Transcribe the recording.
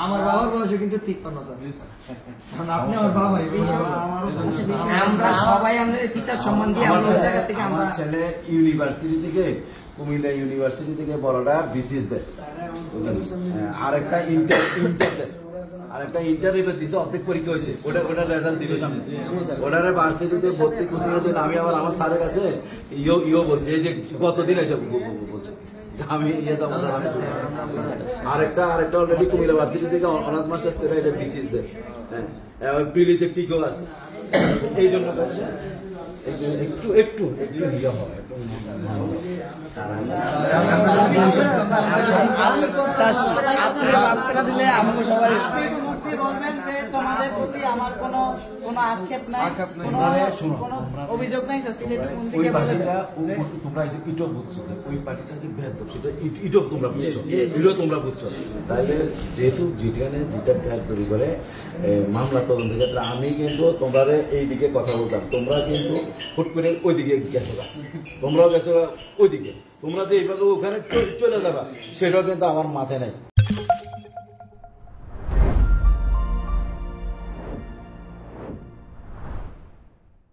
আমার বাবার বয়সে কিন্তু 53 স্যার, কারণ আপনি আমার বাবা। আমরা সবাই আমাদের পিতার সম্মান দিয়ে আমরা জায়গা থেকে আমরা ছেলে ইউনিভার্সিটি থেকে কুমিল্লা ইউনিভার্সিটি থেকে বড়টা বিসিএস দেয়, আরেকটা ইন্টার দেয়, আরেকটা ইন্টার এবার দিছে, অর্ধেক পরীক্ষা হয়েছে, ওটা রেজাল্ট দিবে সামনে। ওটারে ভার্সিটিতে ভর্তি কোচিং এর জন্য আমি আবার আমার স্যারের কাছে ইও বলছি, এই যে গতদিন এসে বলছে আমি আরেকটা অলরেডি কুমিল্লা ভার্সিটি থেকে অনার্স মাস্টার্স করে এটা বিসিএস দেয়, হ্যাঁ প্রিলিতে টিকও আছে। এই জন্য একটু একটু একটু ইয়ে হয়, দিলে আমাকে সবাই তোমাদের প্রতি আমার কোনো আক্ষেপ নাই, অভিযোগ নাই। ওই পার্টিটা তোমরা ইটো বুঝছো, ওই পার্টিটা যে ভেদ সেটা ইটো তোমরা বুঝছো, ইটো তোমরা বুঝছো। তাহলে যেহেতু যেটা ভেদ তৈরি করে মামলা তদন্তের ক্ষেত্রে আমি কিন্তু তোমরা এই দিকে কথা বলতাম, তোমরা কিন্তু হুট করে ওই দিকে গেছো, তোমরাও গেছো ওই দিকে, তোমরা যে এইভাবে ওখানে চলে যাবা সেটাও কিন্তু আমার মাথায় নাই।